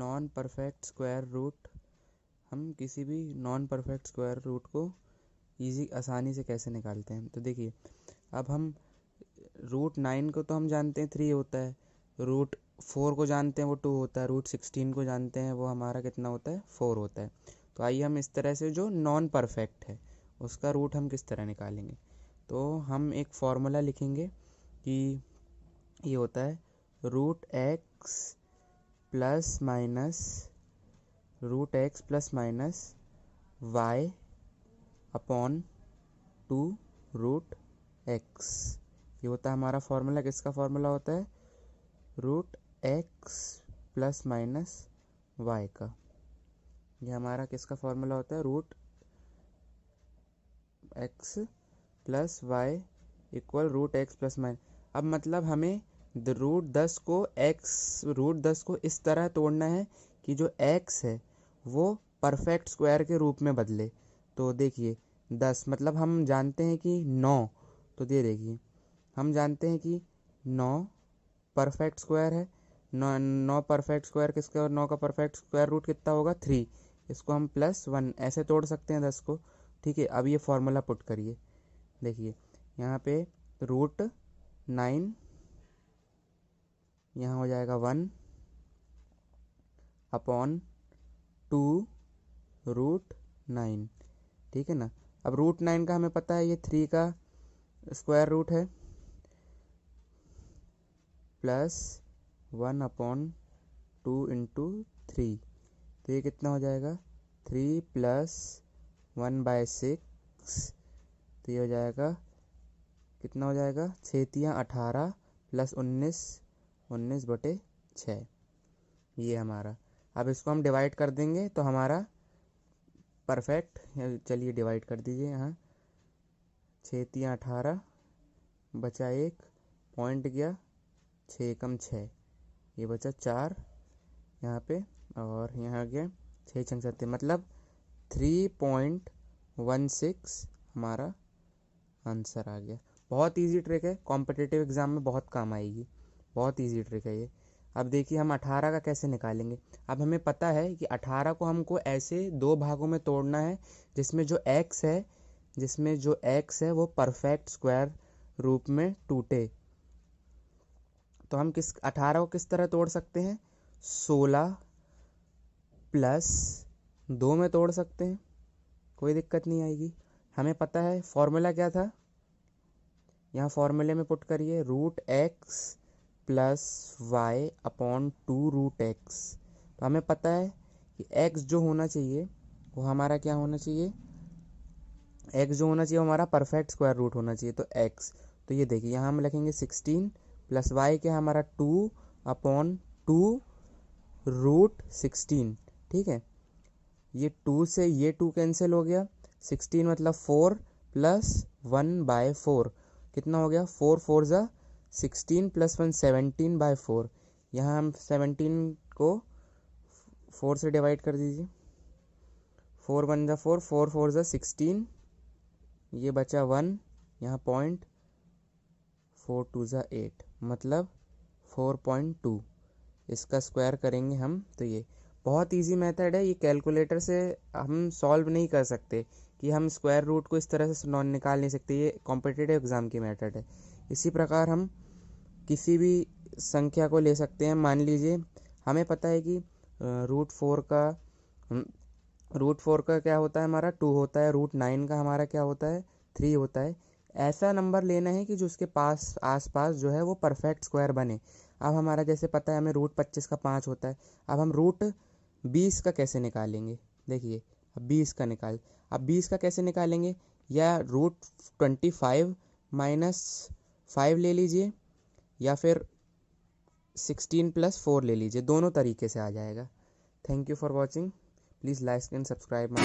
Non perfect square root, हम किसी भी नॉन परफेक्ट स्क्वायर रूट को आसानी से कैसे निकालते हैं। तो देखिए, अब हम रूट 9 को तो हम जानते हैं 3 होता है, रूट 4 को जानते हैं वो 2 होता है, रूट 16 को जानते हैं वो हमारा कितना होता है 4 होता है। तो आइए हम इस तरह से जो नॉन परफेक्ट है उसका रूट हम किस तरह निकालेंगे। तो हम एक फॉर्मूला लिखेंगे कि ये होता है root x plus minus y upon 2 root x. ये होता है हमारा फॉर्मूला। किसका फॉर्मूला होता है? Root x plus minus y का। ये हमारा किसका फॉर्मूला होता है? Root x plus y equal root x plus minus. अब मतलब हमें रूट 10 को इस तरह तोड़ना है कि जो x है वो परफेक्ट स्क्वायर के रूप में बदले। तो देखिए 10 मतलब हम जानते हैं कि 9, तो ये देखिए हम जानते हैं कि 9 परफेक्ट स्क्वायर है। 9 परफेक्ट स्क्वायर किसका, और 9 का परफेक्ट स्क्वायर रूट कितना होगा 3। इसको हम +1 ऐसे तोड़ सकते हैं 10 को। ठीक है, अब ये फॉर्मूला पुट करिए। देखिए यहाँ पे रूट 9 यहाँ हो जाएगा 1 अपॉन 2 रूट 9। ठीक है ना। अब रूट 9 का हमें पता है ये 3 का स्क्वायर रूट है, +1 अपॉन 2 इंटू 3। तो ये कितना हो जाएगा 3 + 1/6। तो ये हो जाएगा कितना हो जाएगा 6 × 18 + 19/6। ये हमारा। अब इसको हम डिवाइड कर देंगे तो हमारा परफेक्ट, चलिए डिवाइड कर दीजिए। यहाँ 6 × 18 बचा 1, पॉइंट गया 6 × 6, ये बचा 4 यहाँ पे, और यहाँ गया 6 × 7 मतलब 3.16 हमारा आंसर आ गया। बहुत इजी ट्रिक है, कॉम्पिटिटिव एग्जाम में बहुत काम आएगी। बहुत इजी ट्रिक है ये। अब देखिए हम 18 का कैसे निकालेंगे। अब हमें पता है कि 18 को हमको ऐसे 2 भागों में तोड़ना है जिसमें जो x है वो परफेक्ट स्क्वायर रूप में टूटे। तो हम 18 को किस तरह तोड़ सकते हैं? 16 + 2 में तोड़ सकते हैं, कोई दिक्कत नहीं आएगी। हमें पता है फॉर्मूला क्या था, यहाँ फॉर्मूले में पुट करिए root x plus y upon 2 root x. तो हमें पता है कि x जो होना चाहिए वो हमारा क्या होना चाहिए? x जो होना चाहिए वो हमारा परफेक्ट स्क्वायर रूट होना चाहिए। तो x, तो ये देखिए यहाँ हम लिखेंगे 16 + y क्या हमारा 2 अपॉन 2 रूट 16। ठीक है, ये 2 से ये 2 कैंसिल हो गया, 16 मतलब 4 + 1/4 कितना हो गया 4 × 4 = 16 + 1 17/4। यहाँ हम 17 को 4 से डिवाइड कर दीजिए, 4 × 1 = 4, 4 × 4 = 16, ये बचा 1, यहाँ पॉइंट, 4 × 2 = 8 मतलब 4.2। इसका स्क्वायर करेंगे हम तो ये बहुत इजी मेथड है। ये कैलकुलेटर से हम सॉल्व नहीं कर सकते कि हम स्क्वायर रूट को इस तरह से नॉन निकाल नहीं सकते। ये कॉम्पिटिटिव एग्जाम की मेथड है। इसी प्रकार हम किसी भी संख्या को ले सकते हैं। मान लीजिए हमें पता है कि रूट 4 का क्या होता है हमारा 2 होता है, रूट 9 का हमारा क्या होता है 3 होता है। ऐसा नंबर लेना है कि जो उसके पास आसपास जो है वो परफेक्ट स्क्वायर बने। अब हमारा जैसे पता है हमें रूट 25 का 5 होता है। अब हम रूट 20 का कैसे निकालेंगे? देखिए अब 20 का कैसे निकालेंगे? या रूट 25 - 5 ले लीजिए या फिर 16 + 4 ले लीजिए, दोनों तरीके से आ जाएगा। Thank you for watching. Please like and subscribe my